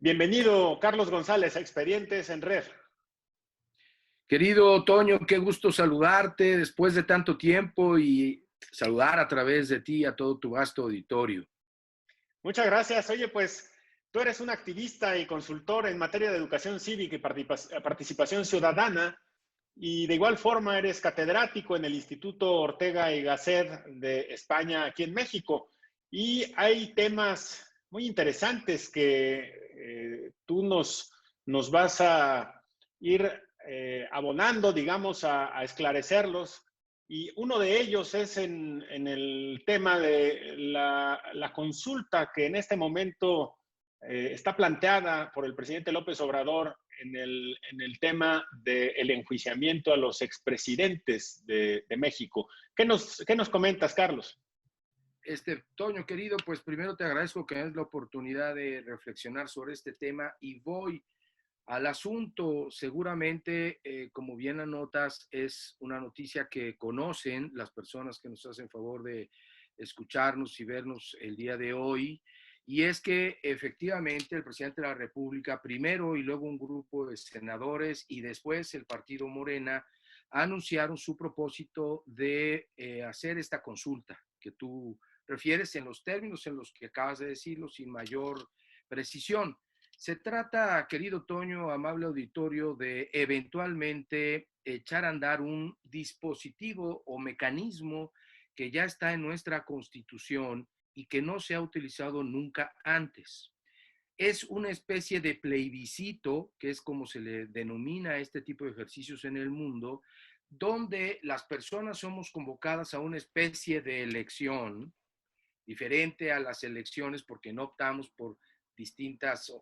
Bienvenido, Carlos González, a Expedientes en Red. Querido Toño, qué gusto saludarte después de tanto tiempo y saludar a través de ti a todo tu vasto auditorio. Muchas gracias. Oye, pues tú eres un activista y consultor en materia de educación cívica y participación ciudadana, y de igual forma eres catedrático en el Instituto Ortega y Gasset de España, aquí en México. Y hay temas muy interesantes que tú nos vas a ir abonando, digamos, a esclarecerlos. Y uno de ellos es en el tema de la consulta que en este momento está planteada por el presidente López Obrador en el tema del enjuiciamiento a los expresidentes de México. ¿Qué nos comentas, Carlos? Toño, querido, pues primero te agradezco que me des la oportunidad de reflexionar sobre este tema y voy al asunto. Seguramente, como bien anotas, es una noticia que conocen las personas que nos hacen favor de escucharnos y vernos el día de hoy. Y es que efectivamente el presidente de la República, primero y luego un grupo de senadores y después el partido Morena, anunciaron su propósito de hacer esta consulta que tú refieres en los términos en los que acabas de decirlo sin mayor precisión. Se trata, querido Toño, amable auditorio, de eventualmente echar a andar un dispositivo o mecanismo que ya está en nuestra Constitución y que no se ha utilizado nunca antes. Es una especie de plebiscito, que es como se le denomina a este tipo de ejercicios en el mundo, donde las personas somos convocadas a una especie de elección diferente a las elecciones porque no optamos por distintas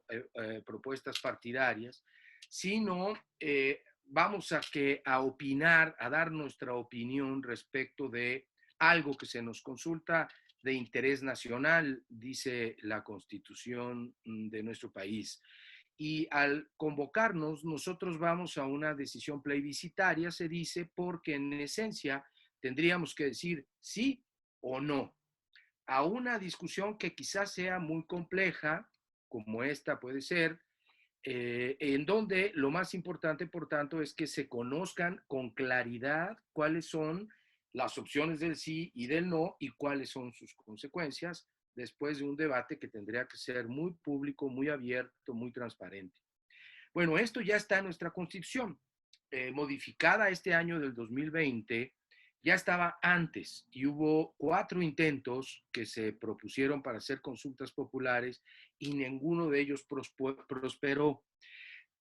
propuestas partidarias, sino vamos a opinar, a dar nuestra opinión respecto de algo que se nos consulta de interés nacional, dice la Constitución de nuestro país. Y al convocarnos, nosotros vamos a una decisión plebiscitaria, se dice, porque en esencia tendríamos que decir sí o no a una discusión que quizás sea muy compleja, como esta puede ser, en donde lo más importante, por tanto, es que se conozcan con claridad cuáles son las opciones del sí y del no y cuáles son sus consecuencias después de un debate que tendría que ser muy público, muy abierto, muy transparente. Bueno, esto ya está en nuestra Constitución, modificada este año del 2020, ya estaba antes y hubo 4 intentos que se propusieron para hacer consultas populares y ninguno de ellos prosperó.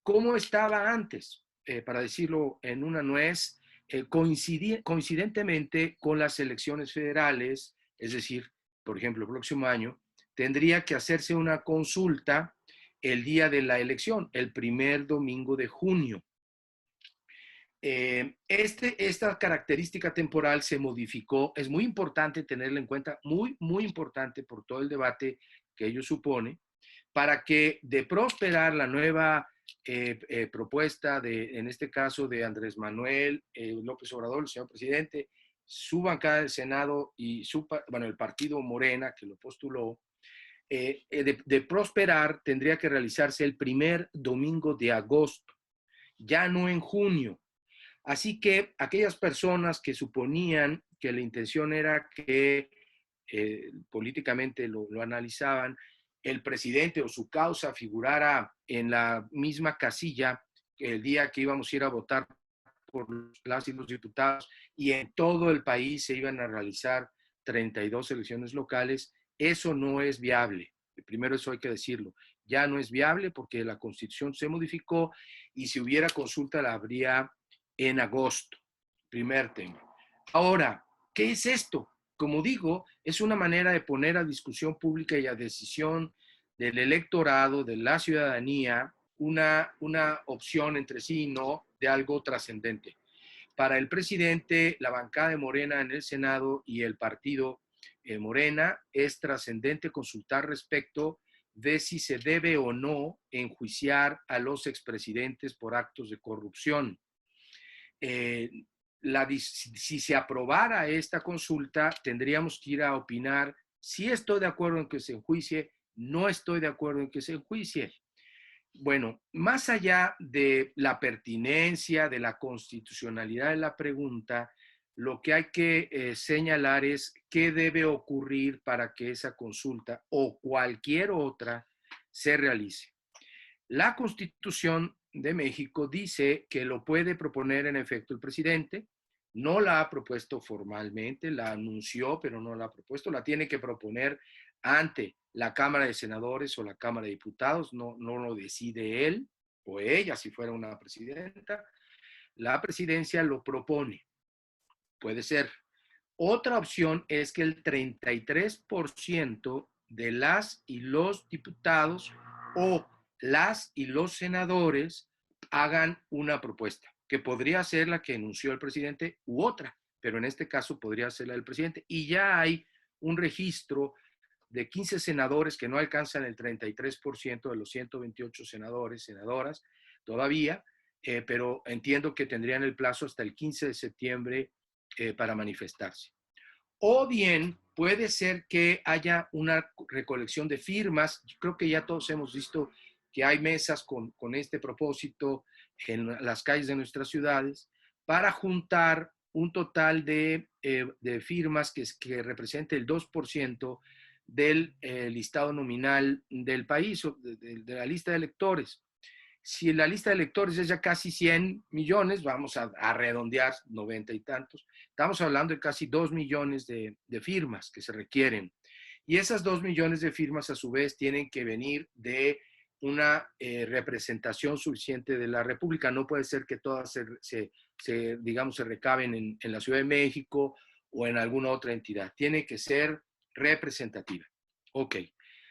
¿Cómo estaba antes? Para decirlo en una nuez, coincidentemente con las elecciones federales, es decir, por ejemplo, el próximo año, tendría que hacerse una consulta el día de la elección, el primer domingo de junio. Esta característica temporal se modificó, es muy importante tenerla en cuenta, muy importante por todo el debate que ello supone, para que de prosperar la nueva propuesta en este caso, de Andrés Manuel López Obrador, el señor presidente, su bancada del Senado y el partido Morena, que lo postuló, de prosperar tendría que realizarse el primer domingo de agosto, ya no en junio. Así que aquellas personas que suponían que la intención era que políticamente lo analizaban, el presidente o su causa figurara en la misma casilla el día que íbamos a ir a votar por las y los diputados y en todo el país se iban a realizar 32 elecciones locales, eso no es viable. Primero eso hay que decirlo. Ya no es viable porque la Constitución se modificó y si hubiera consulta la habría en agosto. Primer tema. Ahora, ¿qué es esto? Como digo, es una manera de poner a discusión pública y a decisión del electorado, de la ciudadanía, una opción entre sí y no de algo trascendente. Para el presidente, la bancada de Morena en el Senado y el partido Morena es trascendente consultar respecto de si se debe o no enjuiciar a los expresidentes por actos de corrupción. Si se aprobara esta consulta, tendríamos que ir a opinar si estoy de acuerdo en que se enjuicie, no estoy de acuerdo en que se enjuicie. Bueno, más allá de la pertinencia, de la constitucionalidad de la pregunta, lo que hay que señalar es qué debe ocurrir para que esa consulta o cualquier otra se realice. La Constitución de México dice que lo puede proponer en efecto el presidente. No la ha propuesto formalmente, la anunció, pero no la ha propuesto. La tiene que proponer ante la Cámara de Senadores o la Cámara de Diputados. No lo decide él o ella si fuera una presidenta. La presidencia lo propone. Puede ser. Otra opción es que el 33% de las y los diputados o las y los senadores hagan una propuesta, que podría ser la que enunció el presidente u otra, pero en este caso podría ser la del presidente. Y ya hay un registro de 15 senadores que no alcanzan el 33% de los 128 senadores, senadoras todavía, pero entiendo que tendrían el plazo hasta el 15 de septiembre para manifestarse. O bien puede ser que haya una recolección de firmas. Yo creo que ya todos hemos visto que hay mesas con este propósito en las calles de nuestras ciudades para juntar un total de firmas que represente el 2% del listado nominal del país, o de la lista de electores. Si la lista de electores es ya casi 100 millones, vamos a redondear 90 y tantos, estamos hablando de casi 2 millones de firmas que se requieren. Y esas 2 millones de firmas a su vez tienen que venir de una representación suficiente de la República. No puede ser que todas digamos, se recaben en la Ciudad de México o en alguna otra entidad. Tiene que ser representativa. Ok.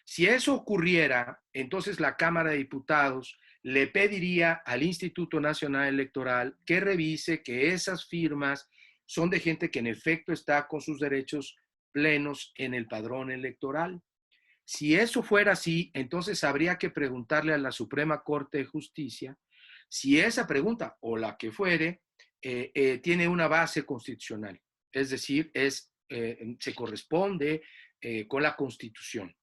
Si eso ocurriera, entonces la Cámara de Diputados le pediría al Instituto Nacional Electoral que revise que esas firmas son de gente que en efecto está con sus derechos plenos en el padrón electoral. Si eso fuera así, entonces habría que preguntarle a la Suprema Corte de Justicia si esa pregunta o la que fuere tiene una base constitucional, es decir, se corresponde con la Constitución.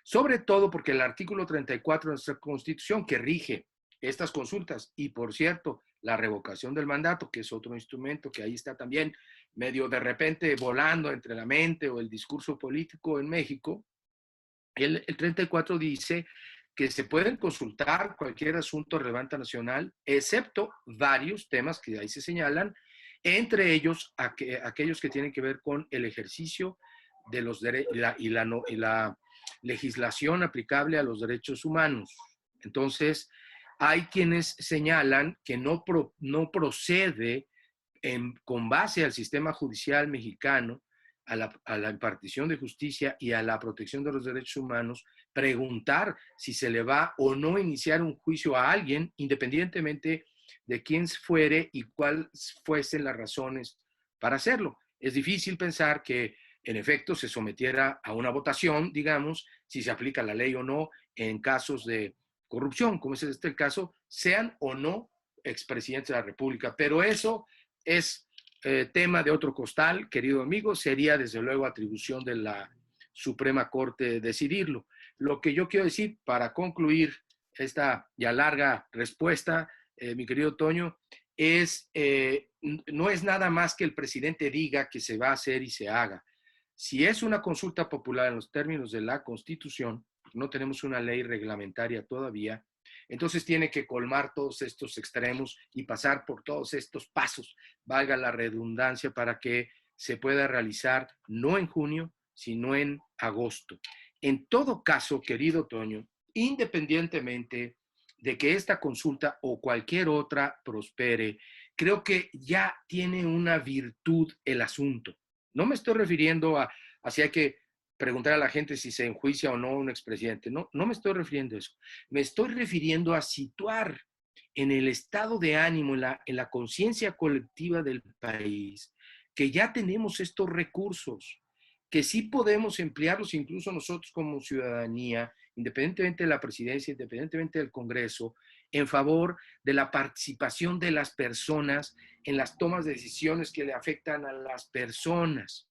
Sobre todo porque el artículo 34 de nuestra Constitución, que rige estas consultas, y por cierto, la revocación del mandato, que es otro instrumento que ahí está también medio de repente volando entre la mente o el discurso político en México, el 34 dice que se pueden consultar cualquier asunto relevante nacional, excepto varios temas que ahí se señalan, entre ellos aquellos que tienen que ver con el ejercicio de los derechos y la legislación aplicable a los derechos humanos. Entonces, hay quienes señalan que no procede con base al sistema judicial mexicano, a la impartición de justicia y a la protección de los derechos humanos, preguntar si se le va o no iniciar un juicio a alguien, independientemente de quién fuere y cuáles fuesen las razones para hacerlo. Es difícil pensar que en efecto se sometiera a una votación, digamos, si se aplica la ley o no en casos de corrupción, como es el caso, sean o no expresidentes de la República. Pero eso es tema de otro costal, querido amigo, sería desde luego atribución de la Suprema Corte decidirlo. Lo que yo quiero decir para concluir esta ya larga respuesta, mi querido Toño, no es nada más que el presidente diga que se va a hacer y se haga. Si es una consulta popular en los términos de la Constitución, no tenemos una ley reglamentaria todavía, entonces tiene que colmar todos estos extremos y pasar por todos estos pasos, valga la redundancia, para que se pueda realizar no en junio, sino en agosto. En todo caso, querido Toño, independientemente de que esta consulta o cualquier otra prospere, creo que ya tiene una virtud el asunto. No me estoy refiriendo a si hay que preguntar a la gente si se enjuicia o no un expresidente. No me estoy refiriendo a eso. Me estoy refiriendo a situar en el estado de ánimo, en la conciencia colectiva del país, que ya tenemos estos recursos, que sí podemos emplearlos incluso nosotros como ciudadanía, independientemente de la presidencia, independientemente del Congreso, en favor de la participación de las personas en las tomas de decisiones que le afectan a las personas.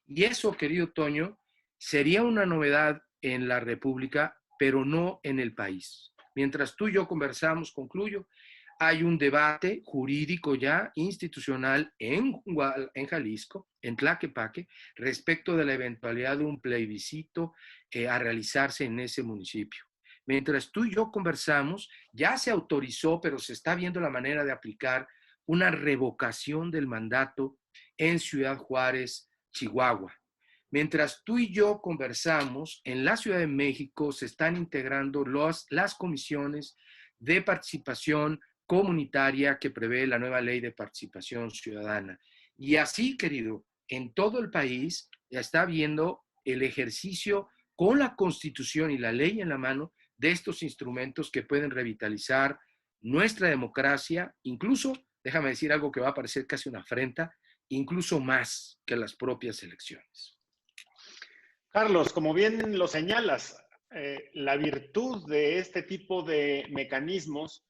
Y eso, querido Toño, sería una novedad en la República, pero no en el país. Mientras tú y yo conversamos, concluyo, hay un debate jurídico ya institucional en Jalisco, en Tlaquepaque, respecto de la eventualidad de un plebiscito a realizarse en ese municipio. Mientras tú y yo conversamos, ya se autorizó, pero se está viendo la manera de aplicar una revocación del mandato en Ciudad Juárez, Chihuahua. Mientras tú y yo conversamos, en la Ciudad de México se están integrando las comisiones de participación comunitaria que prevé la nueva ley de participación ciudadana. Y así, querido, en todo el país ya está viendo el ejercicio con la Constitución y la ley en la mano de estos instrumentos que pueden revitalizar nuestra democracia, incluso, déjame decir algo que va a parecer casi una afrenta, incluso más que las propias elecciones. Carlos, como bien lo señalas, la virtud de este tipo de mecanismos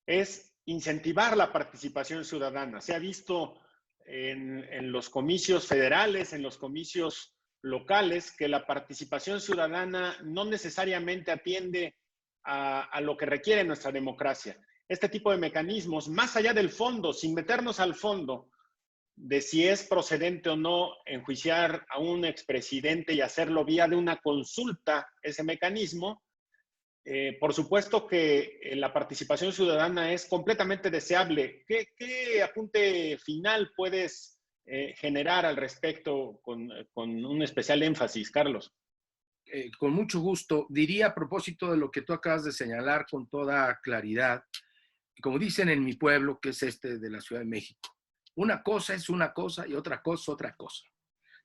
es incentivar la participación ciudadana. Se ha visto en los comicios federales, en los comicios locales, que la participación ciudadana no necesariamente atiende a lo que requiere nuestra democracia. Este tipo de mecanismos, más allá del fondo, sin meternos al fondo, de si es procedente o no enjuiciar a un expresidente y hacerlo vía de una consulta, ese mecanismo, por supuesto que la participación ciudadana es completamente deseable. ¿Qué apunte final puedes generar al respecto con un especial énfasis, Carlos? Con mucho gusto. Diría a propósito de lo que tú acabas de señalar con toda claridad, como dicen en mi pueblo, que es este de la Ciudad de México, una cosa es una cosa y otra cosa otra cosa.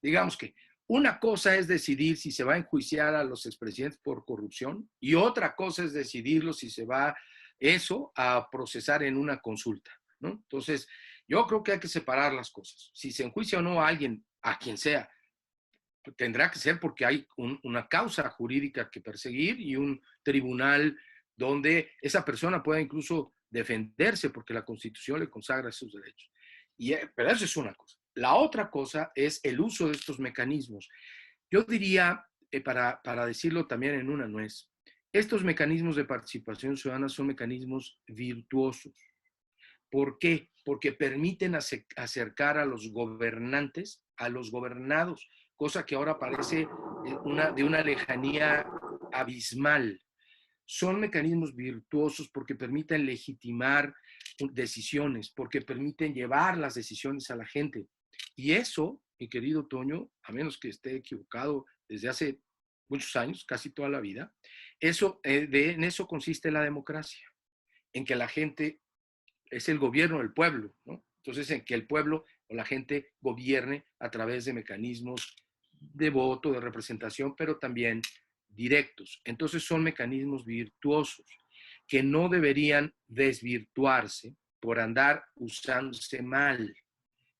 Digamos que una cosa es decidir si se va a enjuiciar a los expresidentes por corrupción y otra cosa es decidirlo si se va eso a procesar en una consulta, ¿no? Entonces, yo creo que hay que separar las cosas. Si se enjuicia o no a alguien, a quien sea, tendrá que ser porque hay una causa jurídica que perseguir y un tribunal donde esa persona pueda incluso defenderse porque la Constitución le consagra sus derechos. Pero eso es una cosa. La otra cosa es el uso de estos mecanismos. Yo diría, para decirlo también en una nuez, estos mecanismos de participación ciudadana son mecanismos virtuosos. ¿Por qué? Porque permiten acercar a los gobernantes a los gobernados, cosa que ahora parece de una lejanía abismal. Son mecanismos virtuosos porque permiten legitimar decisiones, porque permiten llevar las decisiones a la gente. Y eso, mi querido Toño, a menos que esté equivocado desde hace muchos años, casi toda la vida, en eso consiste la democracia, en que la gente es el gobierno del pueblo, ¿no? Entonces, en que el pueblo o la gente gobierne a través de mecanismos de voto, de representación, pero también directos. Entonces, son mecanismos virtuosos que no deberían desvirtuarse por andar usándose mal.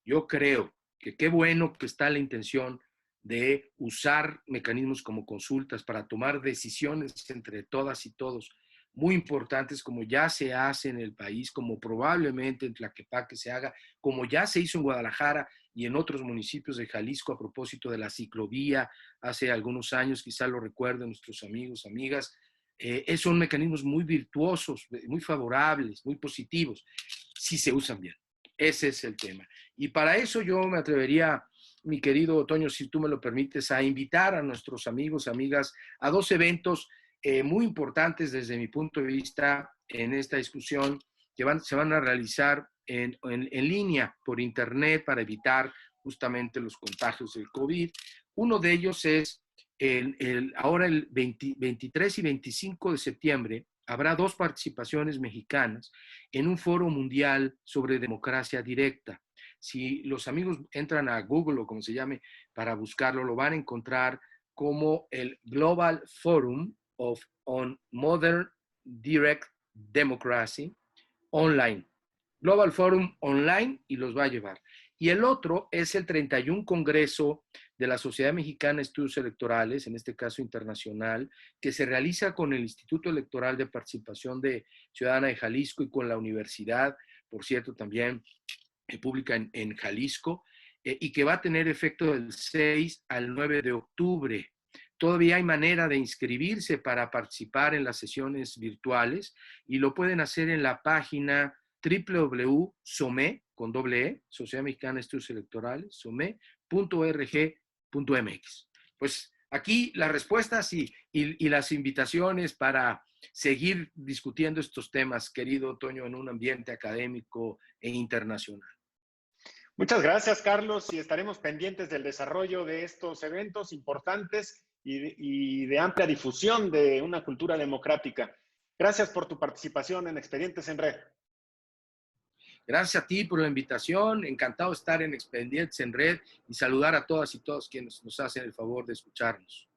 Yo creo que qué bueno que está la intención de usar mecanismos como consultas para tomar decisiones entre todas y todos, muy importantes, como ya se hace en el país, como probablemente en Tlaquepaque se haga, como ya se hizo en Guadalajara y en otros municipios de Jalisco a propósito de la ciclovía hace algunos años, quizá lo recuerden nuestros amigos, amigas. Son mecanismos muy virtuosos, muy favorables, muy positivos, si se usan bien. Ese es el tema. Y para eso yo me atrevería, mi querido Toño, si tú me lo permites, a invitar a nuestros amigos, amigas, a dos eventos muy importantes desde mi punto de vista en esta discusión que se van a realizar en línea por internet para evitar justamente los contagios del COVID. Uno de ellos es ahora el 23 y 25 de septiembre habrá dos participaciones mexicanas en un foro mundial sobre democracia directa. Si los amigos entran a Google o como se llame para buscarlo, lo van a encontrar como el Global Forum on Modern Direct Democracy online. Global Forum online y los va a llevar. Y el otro es el 31 Congreso de la Sociedad Mexicana de Estudios Electorales, en este caso internacional, que se realiza con el Instituto Electoral de Participación Ciudadana de Jalisco y con la universidad, por cierto, también pública en Jalisco, y que va a tener efecto del 6 al 9 de octubre. Todavía hay manera de inscribirse para participar en las sesiones virtuales y lo pueden hacer en la página www.some, con doble E, Sociedad Mexicana de Estudios Electorales, some.org.mx. Pues aquí las respuestas y las invitaciones para seguir discutiendo estos temas, querido Toño, en un ambiente académico e internacional. Muchas gracias, Carlos, y estaremos pendientes del desarrollo de estos eventos importantes y de amplia difusión de una cultura democrática. Gracias por tu participación en Expedientes en Red. Gracias a ti por la invitación, encantado de estar en Expedientes en Red y saludar a todas y todos quienes nos hacen el favor de escucharnos.